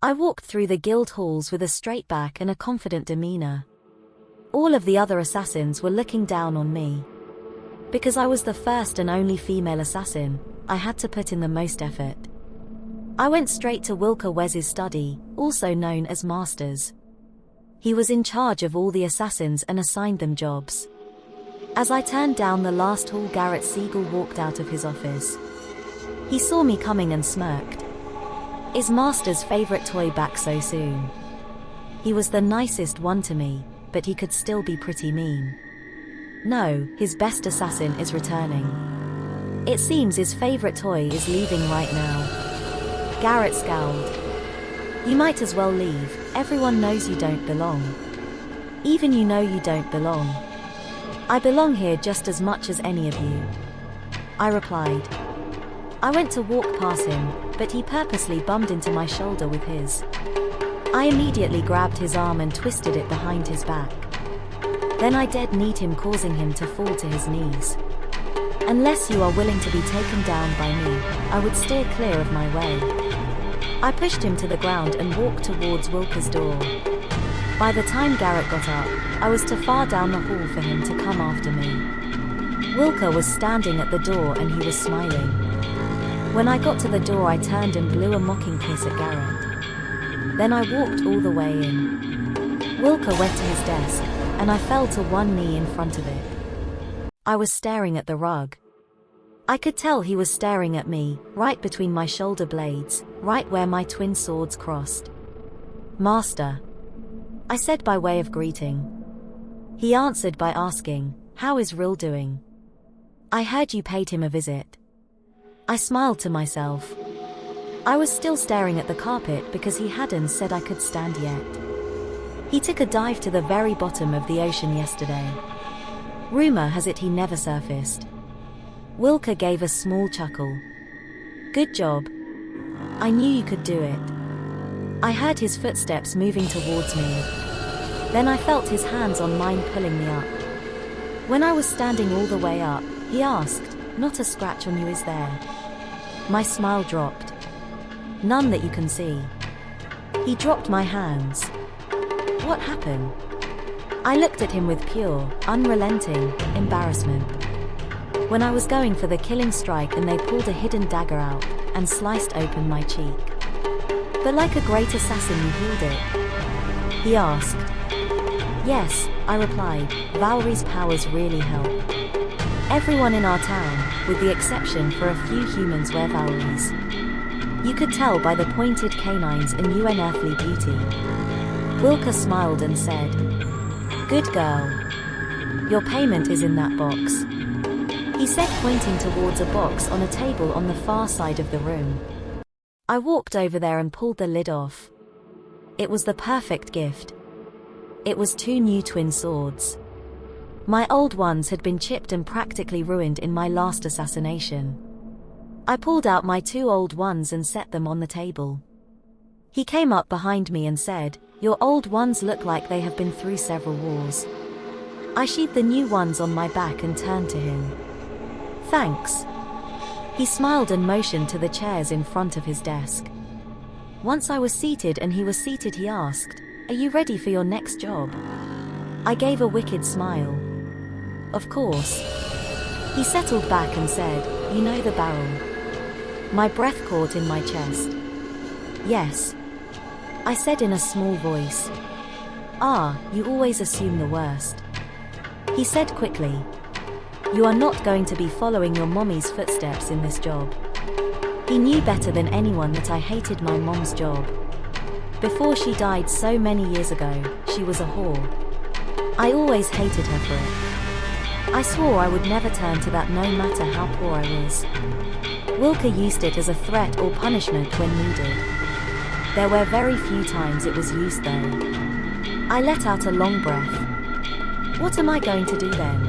I walked through the guild halls with a straight back and a confident demeanor. All of the other assassins were looking down on me. Because I was the first and only female assassin, I had to put in the most effort. I went straight to Wilker Wes's study, also known as Master's. He was in charge of all the assassins and assigned them jobs. As I turned down the last hall, Garrett Siegel walked out of his office. He saw me coming and smirked. Is Master's favorite toy back so soon? He was the nicest one to me, but he could still be pretty mean. No, his best assassin is returning. It seems his favorite toy is leaving right now. Garrett scowled. You might as well leave, everyone knows you don't belong. Even you know you don't belong. I belong here just as much as any of you. I replied. I went to walk past him, but he purposely bumped into my shoulder with his. I immediately grabbed his arm and twisted it behind his back. Then I dead-kneed him, causing him to fall to his knees. Unless you are willing to be taken down by me, I would steer clear of my way. I pushed him to the ground and walked towards Wilker's door. By the time Garrett got up, I was too far down the hall for him to come after me. Wilker was standing at the door and he was smiling. When I got to the door, I turned and blew a mocking kiss at Garrett. Then I walked all the way in. Wilker went to his desk, and I fell to one knee in front of it. I was staring at the rug. I could tell he was staring at me, right between my shoulder blades, right where my twin swords crossed. Master, I said by way of greeting. He answered by asking, how is Rill doing? I heard you paid him a visit. I smiled to myself. I was still staring at the carpet because he hadn't said I could stand yet. He took a dive to the very bottom of the ocean yesterday. Rumor has it he never surfaced. Wilker gave a small chuckle. Good job. I knew you could do it. I heard his footsteps moving towards me. Then I felt his hands on mine pulling me up. When I was standing all the way up, he asked, not a scratch on you, is there? My smile dropped. None that you can see. He dropped my hands. What happened? I looked at him with pure, unrelenting embarrassment. When I was going for the killing strike and they pulled a hidden dagger out and sliced open my cheek. But like a great assassin, you healed it? He asked. Yes, I replied, Valerie's powers really help. Everyone in our town, with the exception for a few humans, wear Valeries. You could tell by the pointed canines and unearthly beauty. Wilker smiled and said, Good girl. Your payment is in that box. He said, pointing towards a box on a table on the far side of the room. I walked over there and pulled the lid off. It was the perfect gift. It was 2 new twin swords. My old ones had been chipped and practically ruined in my last assassination. I pulled out my 2 old ones and set them on the table. He came up behind me and said, Your old ones look like they have been through several wars. I sheathed the new ones on my back and turned to him. Thanks. He smiled and motioned to the chairs in front of his desk. Once I was seated and he was seated, he asked, Are you ready for your next job? I gave a wicked smile. Of course. He settled back and said, You know the barrel. My breath caught in my chest. Yes. I said in a small voice. Ah, you always assume the worst. He said quickly. You are not going to be following your mommy's footsteps in this job. He knew better than anyone that I hated my mom's job. Before she died so many years ago, she was a whore. I always hated her for it. I swore I would never turn to that no matter how poor I was. Wilker used it as a threat or punishment when needed. There were very few times it was used though. I let out a long breath. What am I going to do then?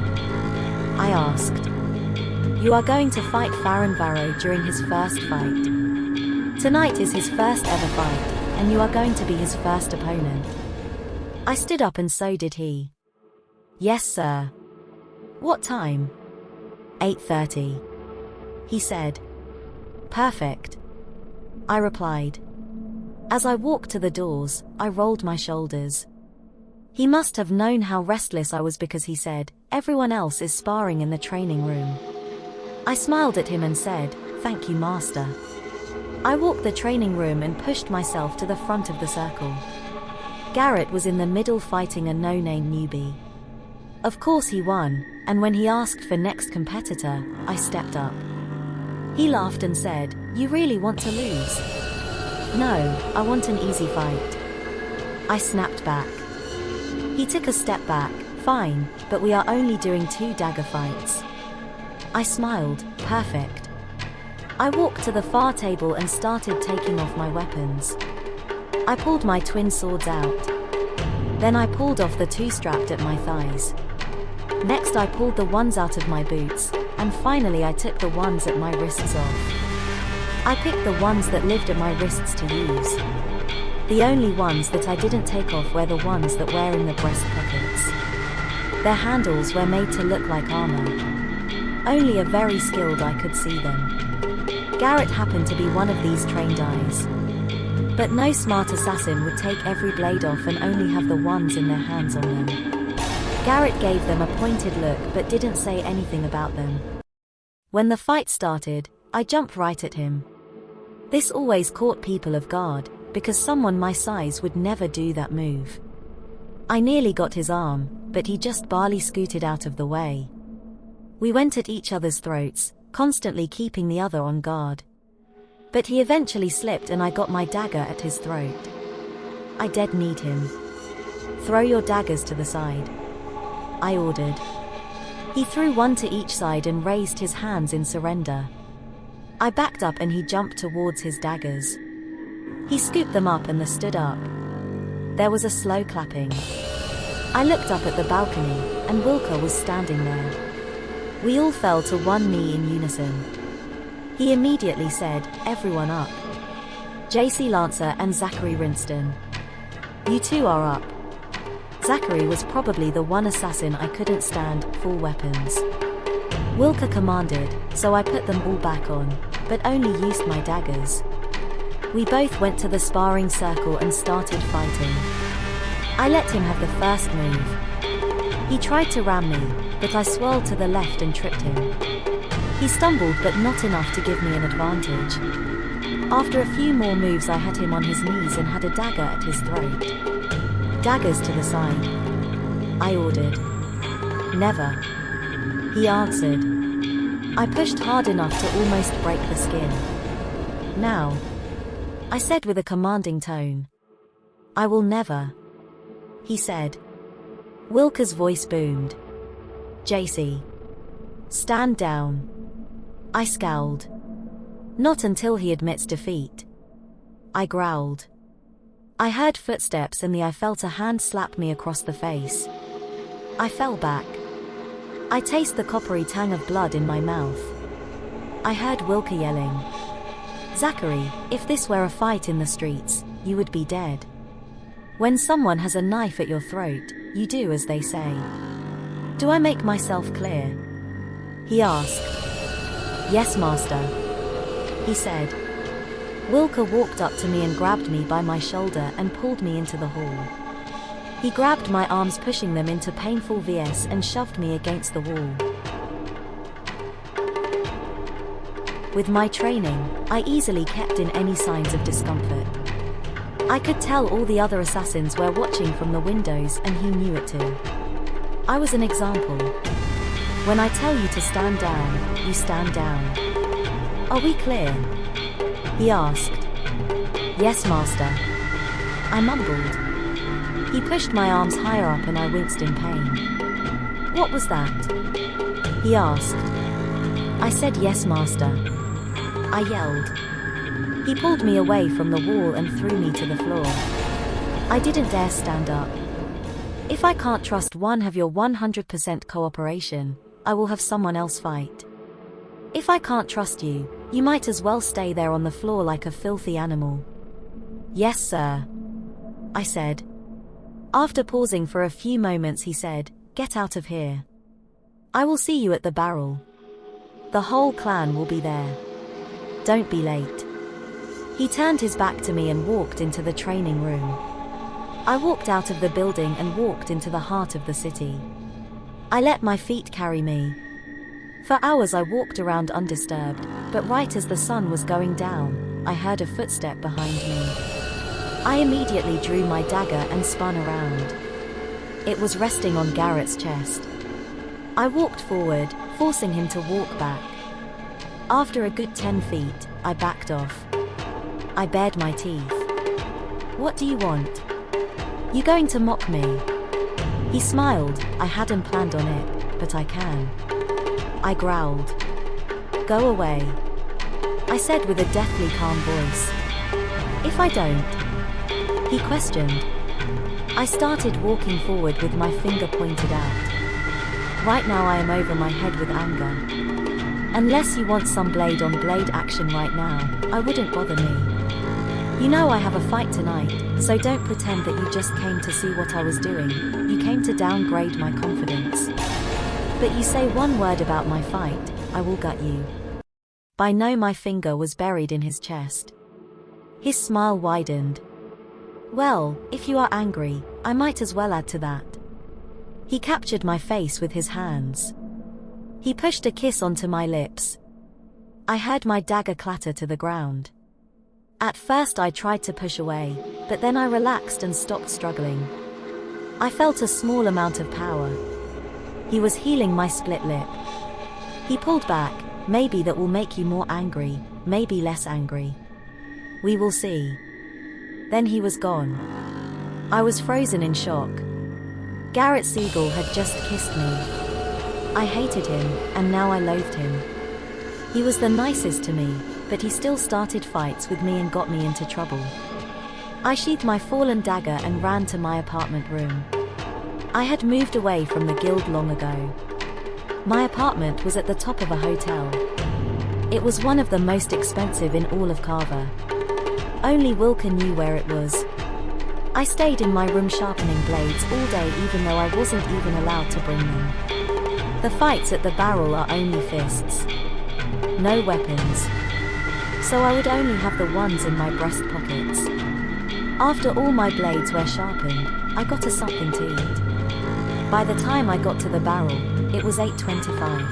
I asked. You are going to fight Farron Varro during his first fight. Tonight is his first ever fight, and you are going to be his first opponent. I stood up and so did he. Yes, sir. What time? 8:30. He said. Perfect. I replied. As I walked to the doors, I rolled my shoulders. He must have known how restless I was because he said, "Everyone else is sparring in the training room." I smiled at him and said, "Thank you, master." I walked the training room and pushed myself to the front of the circle. Garrett was in the middle fighting a no-name newbie. Of course he won, and when he asked for next competitor, I stepped up. He laughed and said, "You really want to lose?" "No, I want an easy fight." I snapped back. He took a step back. "Fine, but we are only doing 2 dagger fights." I smiled. Perfect. I walked to the far table and started taking off my weapons. I pulled my twin swords out. Then I pulled off the 2 strapped at my thighs. Next I pulled the ones out of my boots, and finally I took the ones at my wrists off. I picked the ones that lived at my wrists to use. The only ones that I didn't take off were the ones that were in the breast pockets. Their handles were made to look like armor. Only a very skilled eye could see them. Garrett happened to be one of these trained eyes. But no smart assassin would take every blade off and only have the ones in their hands on them. Garrett gave them a pointed look but didn't say anything about them. When the fight started, I jumped right at him. This always caught people off guard, because someone my size would never do that move. I nearly got his arm, but he just barely scooted out of the way. We went at each other's throats, constantly keeping the other on guard. But he eventually slipped and I got my dagger at his throat. I dead-kneed him. "Throw your daggers to the side," I ordered. He threw one to each side and raised his hands in surrender. I backed up and he jumped towards his daggers. He scooped them up and they stood up. There was a slow clapping. I looked up at the balcony, and Wilker was standing there. We all fell to one knee in unison. He immediately said, "Everyone up. JC Lancer and Zachary Rinston. You two are up." Zachary was probably the one assassin I couldn't stand, full weapons. Wilker commanded, so I put them all back on, but only used my daggers. We both went to the sparring circle and started fighting. I let him have the first move. He tried to ram me, but I swirled to the left and tripped him. He stumbled but not enough to give me an advantage. After a few more moves I had him on his knees and had a dagger at his throat. "Daggers to the side," I ordered. "Never," he answered. I pushed hard enough to almost break the skin. "Now," I said with a commanding tone. "I will never," he said. Wilker's voice boomed. "JC, stand down." I scowled. "Not until he admits defeat," I growled. I heard footsteps and I felt a hand slap me across the face. I fell back. I taste the coppery tang of blood in my mouth. I heard Wilker yelling, "Zachary, if this were a fight in the streets, you would be dead. When someone has a knife at your throat, you do as they say." "Do I make myself clear?" he asked. "Yes, master," he said. Wilker walked up to me and grabbed me by my shoulder and pulled me into the hall. He grabbed my arms, pushing them into painful VS, and shoved me against the wall. With my training, I easily kept in any signs of discomfort. I could tell all the other assassins were watching from the windows and he knew it too. I was an example. When I tell you to stand down, you stand down. "Are we clear?" he asked. "Yes, master," I mumbled. He pushed my arms higher up and I winced in pain. "What was that?" he asked. I said, "Yes, master," I yelled. He pulled me away from the wall and threw me to the floor. I didn't dare stand up. If I can't trust one of your 100% cooperation, I will have someone else fight. If I can't trust you, you might as well stay there on the floor like a filthy animal. "Yes, sir," I said. After pausing for a few moments he said, "Get out of here. I will see you at the barrel. The whole clan will be there. Don't be late." He turned his back to me and walked into the training room. I walked out of the building and walked into the heart of the city. I let my feet carry me. For hours I walked around undisturbed, but right as the sun was going down, I heard a footstep behind me. I immediately drew my dagger and spun around. It was resting on Garrett's chest. I walked forward, forcing him to walk back. After a good 10 feet, I backed off. I bared my teeth. "What do you want? You going to mock me?" He smiled. I hadn't planned on it, but I can. I growled. "Go away," I said with a deathly calm voice. "If I don't?" he questioned. I started walking forward with my finger pointed out. Right now I am over my head with anger. Unless you want some blade-on-blade action right now, I wouldn't bother me. You know I have a fight tonight, so don't pretend that you just came to see what I was doing. You came to downgrade my confidence. But you say one word about my fight, I will gut you. By now my finger was buried in his chest. His smile widened. "Well, if you are angry, I might as well add to that." He captured my face with his hands. He pushed a kiss onto my lips. I heard my dagger clatter to the ground. At first I tried to push away, but then I relaxed and stopped struggling. I felt a small amount of power. He was healing my split lip. He pulled back. "Maybe that will make you more angry, maybe less angry. We will see." Then he was gone. I was frozen in shock. Garrett Siegel had just kissed me. I hated him, and now I loathed him. He was the nicest to me, but he still started fights with me and got me into trouble. I sheathed my fallen dagger and ran to my apartment room. I had moved away from the guild long ago. My apartment was at the top of a hotel. It was one of the most expensive in all of Carver. Only Wilker knew where it was. I stayed in my room sharpening blades all day even though I wasn't even allowed to bring them. The fights at the barrel are only fists. No weapons. So I would only have the ones in my breast pockets. After all my blades were sharpened, I got us something to eat. By the time I got to the barrel, it was 8:25.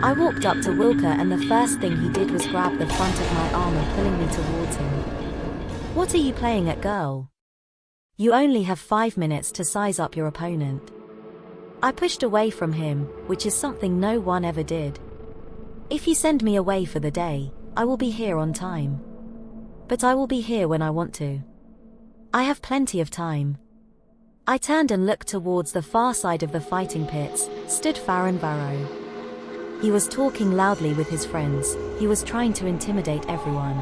I walked up to Wilker and the first thing he did was grab the front of my arm and pulling me towards him. "What are you playing at, girl? You only have 5 minutes to size up your opponent." I pushed away from him, which is something no one ever did. If you send me away for the day, I will be here on time. But I will be here when I want to. I have plenty of time. I turned and looked towards the far side of the fighting pits, stood Farron Varro. He was talking loudly with his friends. He was trying to intimidate everyone.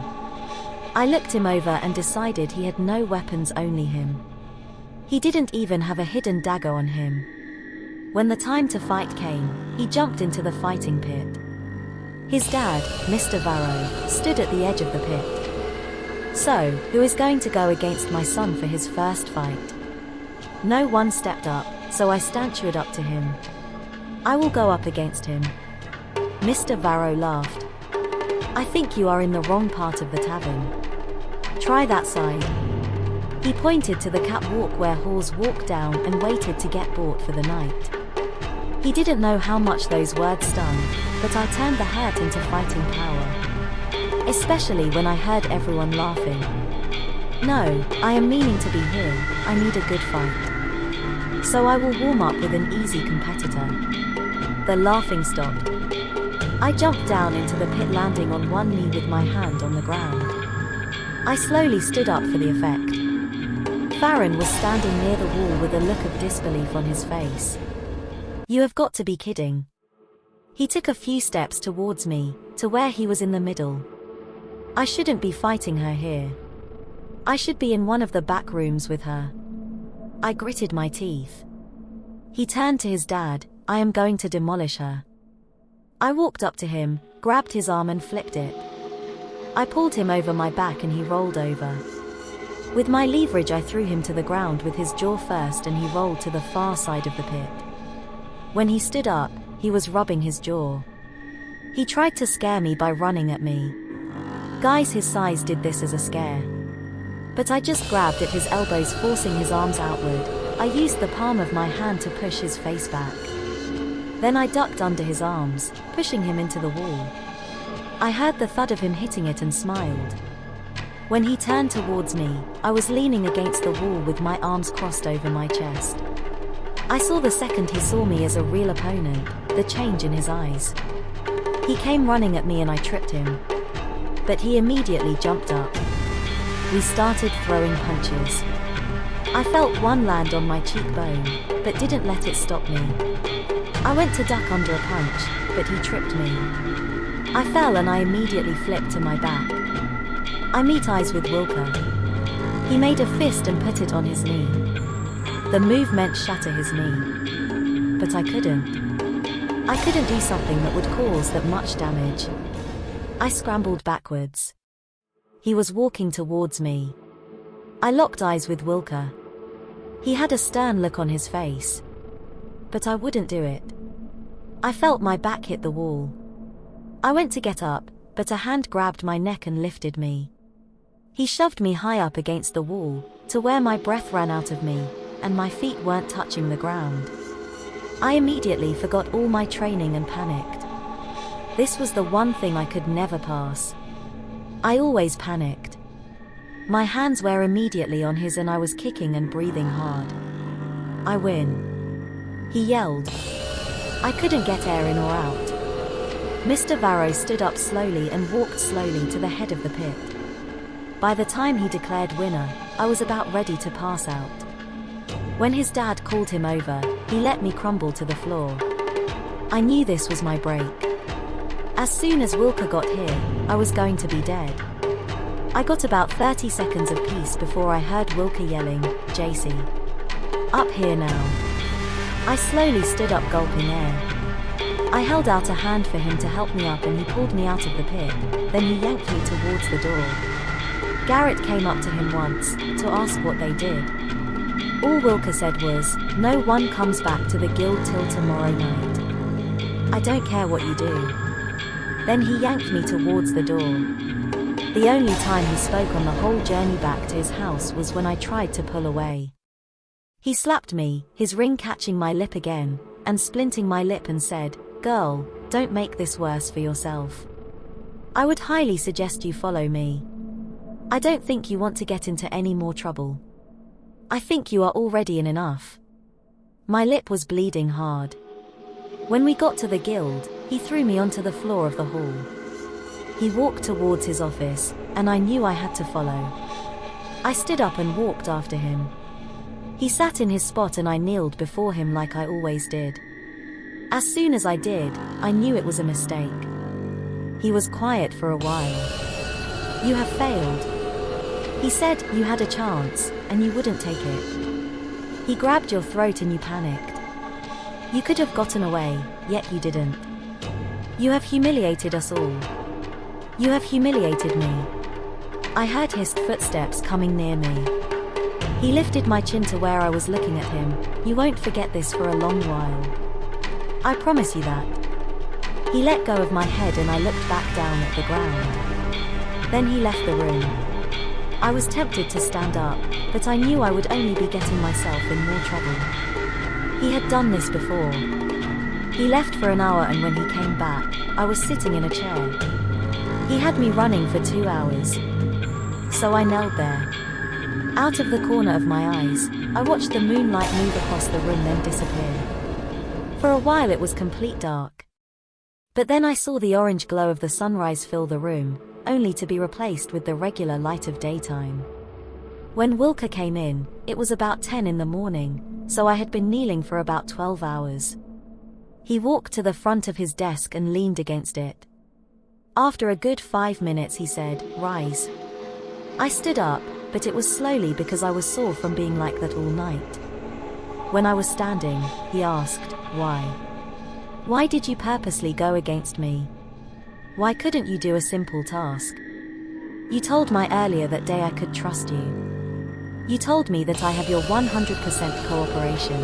I looked him over and decided he had no weapons, only him. He didn't even have a hidden dagger on him. When the time to fight came, he jumped into the fighting pit. His dad, Mr. Varro, stood at the edge of the pit. "So, who is going to go against my son for his first fight?" No one stepped up, so I staggered up to him. "I will go up against him." Mr. Varro laughed. "I think you are in the wrong part of the tavern. Try that side." He pointed to the catwalk where whores walked down and waited to get bought for the night. He didn't know how much those words stung, but I turned the hurt into fighting power. Especially when I heard everyone laughing. "No, I am meaning to be here, I need a good fight. So I will warm up with an easy competitor." The laughing stopped. I jumped down into the pit, landing on one knee with my hand on the ground. I slowly stood up for the effect. Farron was standing near the wall with a look of disbelief on his face. "You have got to be kidding." He took a few steps towards me, to where he was in the middle. I shouldn't be fighting her here. I should be in one of the back rooms with her. I gritted my teeth. He turned to his dad. "I am going to demolish her." I walked up to him, grabbed his arm and flipped it. I pulled him over my back and he rolled over. With my leverage I threw him to the ground with his jaw first and he rolled to the far side of the pit. When he stood up, he was rubbing his jaw. He tried to scare me by running at me. Guys his size did this as a scare. But I just grabbed at his elbows, forcing his arms outward. I used the palm of my hand to push his face back. Then I ducked under his arms, pushing him into the wall. I heard the thud of him hitting it and smiled. When he turned towards me, I was leaning against the wall with my arms crossed over my chest. I saw the second he saw me as a real opponent, the change in his eyes. He came running at me and I tripped him. But he immediately jumped up. We started throwing punches. I felt one land on my cheekbone, but didn't let it stop me. I went to duck under a punch, but he tripped me. I fell and I immediately flipped to my back. I meet eyes with Wilker. He made a fist and put it on his knee. The move meant shatter his knee. But I couldn't. I couldn't do something that would cause that much damage. I scrambled backwards. He was walking towards me. I locked eyes with Wilker. He had a stern look on his face. But I wouldn't do it. I felt my back hit the wall. I went to get up, but a hand grabbed my neck and lifted me. He shoved me high up against the wall, to where my breath ran out of me, and my feet weren't touching the ground. I immediately forgot all my training and panicked. This was the one thing I could never pass. I always panicked. My hands were immediately on his and I was kicking and breathing hard. I win. He yelled. I couldn't get air in or out. Mr. Varro stood up slowly and walked slowly to the head of the pit. By the time he declared winner, I was about ready to pass out. When his dad called him over, he let me crumble to the floor. I knew this was my break. As soon as Wilker got here, I was going to be dead. I got about 30 seconds of peace before I heard Wilker yelling, "JC. Up here now." I slowly stood up, gulping air. I held out a hand for him to help me up and he pulled me out of the pit, then he yanked me towards the door. Garrett came up to him once, to ask what they did. All Wilker said was, "No one comes back to the guild till tomorrow night. I don't care what you do." Then he yanked me towards the door. The only time he spoke on the whole journey back to his house was when I tried to pull away. He slapped me, his ring catching my lip again, and splinting my lip and said, "Girl, don't make this worse for yourself. I would highly suggest you follow me. I don't think you want to get into any more trouble. I think you are already in enough." My lip was bleeding hard. When we got to the guild, he threw me onto the floor of the hall. He walked towards his office, and I knew I had to follow. I stood up and walked after him. He sat in his spot and I kneeled before him like I always did. As soon as I did, I knew it was a mistake. He was quiet for a while. "You have failed." He said, "You had a chance, and you wouldn't take it. He grabbed your throat and you panicked. You could have gotten away, yet you didn't. You have humiliated us all. You have humiliated me." I heard his footsteps coming near me. He lifted my chin to where I was looking at him. "You won't forget this for a long while. I promise you that." He let go of my head and I looked back down at the ground. Then he left the room. I was tempted to stand up, but I knew I would only be getting myself in more trouble. He had done this before. He left for an hour and when he came back, I was sitting in a chair. He had me running for 2 hours. So I knelt there. Out of the corner of my eyes, I watched the moonlight move across the room then disappear. For a while it was complete dark. But then I saw the orange glow of the sunrise fill the room, only to be replaced with the regular light of daytime. When Wilker came in, it was about 10 in the morning, so I had been kneeling for about 12 hours. He walked to the front of his desk and leaned against it. After a good 5 minutes he said, "Rise." I stood up, but it was slowly because I was sore from being like that all night. When I was standing, he asked, "Why? Why did you purposely go against me? Why couldn't you do a simple task? You told me earlier that day I could trust you. You told me that I have your 100% cooperation.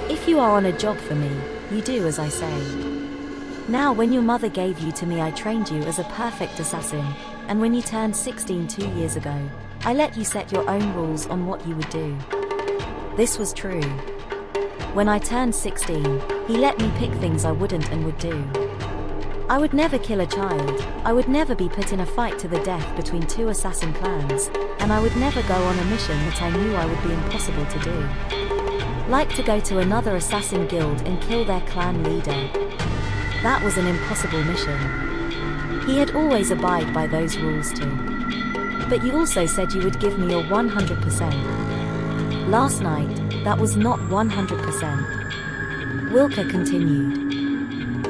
If you are on a job for me, you do as I say. Now when your mother gave you to me I trained you as a perfect assassin, and when you turned 16 2 years ago, I let you set your own rules on what you would do. This was true. When I turned 16, he let me pick things I wouldn't and would do. I would never kill a child, I would never be put in a fight to the death between two assassin clans, and I would never go on a mission that I knew I would be impossible to do. Like to go to another assassin guild and kill their clan leader. That was an impossible mission. He had always abided by those rules too. But you also said you would give me your 100%. Last night, that was not 100%. Wilker continued.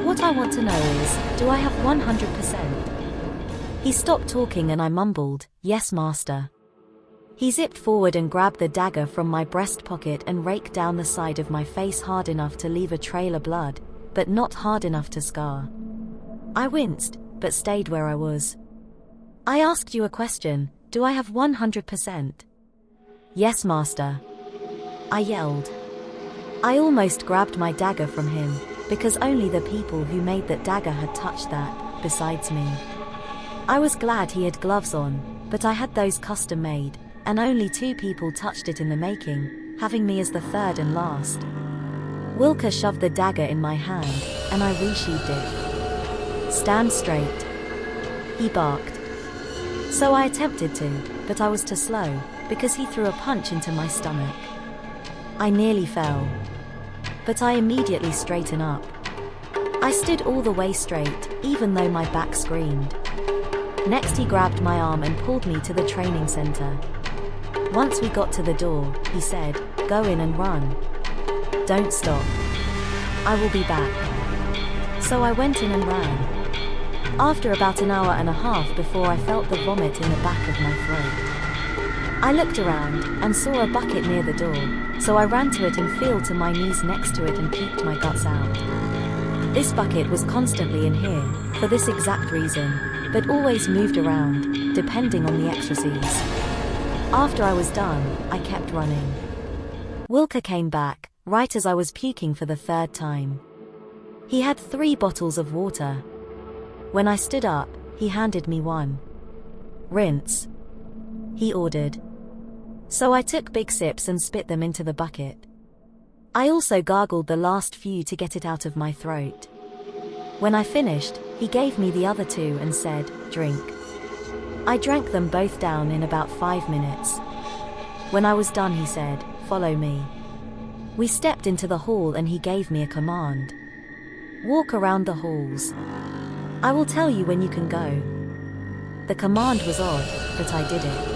What I want to know is, do I have 100%? He stopped talking and I mumbled, yes master. He zipped forward and grabbed the dagger from my breast pocket and raked down the side of my face hard enough to leave a trail of blood, but not hard enough to scar. I winced, but stayed where I was. I asked you a question, do I have 100%? Yes master. I yelled. I almost grabbed my dagger from him, because only the people who made that dagger had touched that, besides me. I was glad he had gloves on, but I had those custom made, and only 2 people touched it in the making, having me as the third and last. Wilker shoved the dagger in my hand, and I resheathed it. Stand straight, he barked. So I attempted to, but I was too slow, because he threw a punch into my stomach. I nearly fell. But I immediately straightened up. I stood all the way straight, even though my back screamed. Next he grabbed my arm and pulled me to the training center. Once we got to the door, he said, go in and run. Don't stop. I will be back. So I went in and ran. After about an hour and a half before I felt the vomit in the back of my throat. I looked around, and saw a bucket near the door, so I ran to it and fell to my knees next to it and puked my guts out. This bucket was constantly in here, for this exact reason, but always moved around, depending on the ecstasy. After I was done, I kept running. Wilker came back, right as I was puking for the 3rd time. He had 3 bottles of water. When I stood up, he handed me one. Rinse, he ordered. So I took big sips and spit them into the bucket. I also gargled the last few to get it out of my throat. When I finished, he gave me the other 2 and said, drink. I drank them both down in about 5 minutes. When I was done he said, follow me. We stepped into the hall and he gave me a command. Walk around the halls. I will tell you when you can go. The command was odd, but I did it.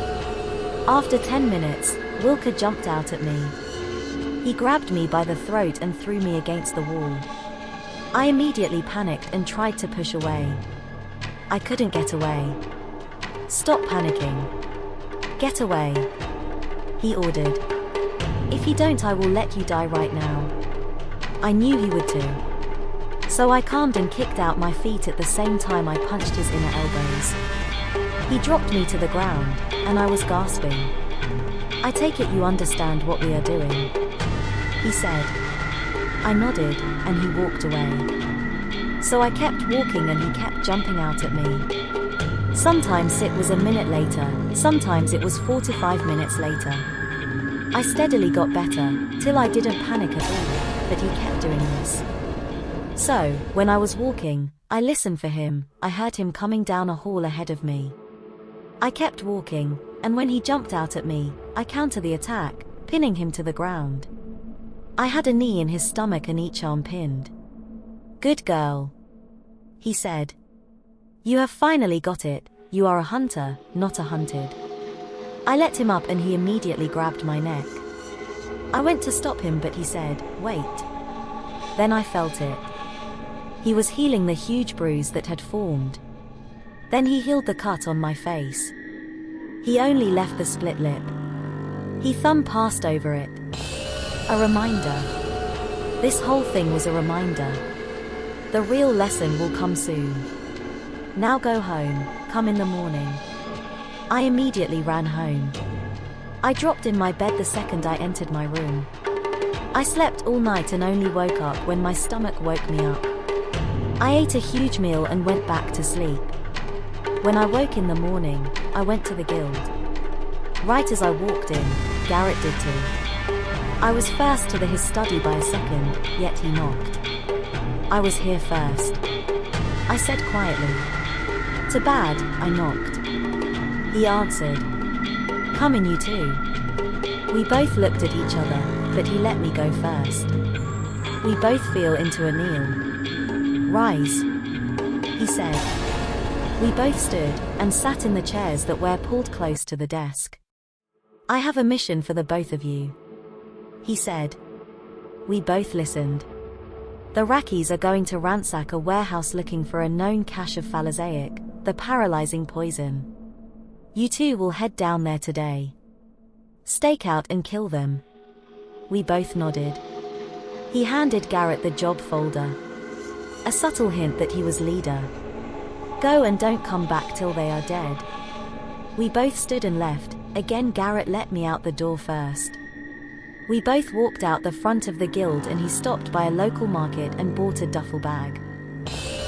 After 10 minutes, Wilker jumped out at me. He grabbed me by the throat and threw me against the wall. I immediately panicked and tried to push away. I couldn't get away. Stop panicking. Get away, he ordered. If you don't, I will let you die right now. I knew he would too. So I calmed and kicked out my feet at the same time I punched his inner elbows. He dropped me to the ground, and I was gasping. I take it you understand what we are doing, he said. I nodded, and he walked away. So I kept walking and he kept jumping out at me. Sometimes it was a minute later, sometimes it was 45 minutes later. I steadily got better, till I didn't panic at all, but he kept doing this. So, when I was walking, I listened for him. I heard him coming down a hall ahead of me. I kept walking, and when he jumped out at me, I countered the attack, pinning him to the ground. I had a knee in his stomach and each arm pinned. Good girl, he said. You have finally got it. You are a hunter, not a hunted. I let him up and he immediately grabbed my neck. I went to stop him but he said, wait. Then I felt it. He was healing the huge bruise that had formed. Then he healed the cut on my face. He only left the split lip. He thumb passed over it. A reminder. This whole thing was a reminder. The real lesson will come soon. Now go home, come in the morning. I immediately ran home. I dropped in my bed the second I entered my room. I slept all night and only woke up when my stomach woke me up. I ate a huge meal and went back to sleep. When I woke in the morning, I went to the guild. Right as I walked in, Garrett did too. I was first to his study by a second, yet he knocked. I was here first, I said quietly. "To bad," I knocked. He answered, "Come in, you too." We both looked at each other, but he let me go first. We both fell into a kneel. "Rise," he said. We both stood and sat in the chairs that were pulled close to the desk. "I have a mission for the both of you," he said. We both listened. The Rackies are going to ransack a warehouse looking for a known cache of phalazaic, the paralyzing poison. You two will head down there today. Stake out and kill them. We both nodded. He handed Garrett the job folder. A subtle hint that he was leader. "Go and don't come back till they are dead." We both stood and left. Again Garrett let me out the door first. We both walked out the front of the guild and he stopped by a local market and bought a duffel bag.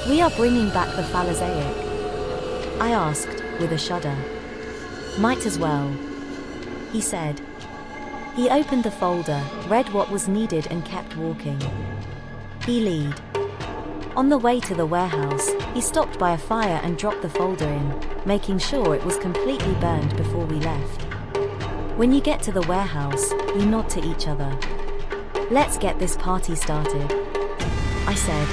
"We are bringing back the phalazaic?" I asked, with a shudder. "Might as well," he said. He opened the folder, read what was needed and kept walking. He lead. On the way to the warehouse, he stopped by a fire and dropped the folder in, making sure it was completely burned before we left. When you get to the warehouse, you nod to each other. "Let's get this party started," I said.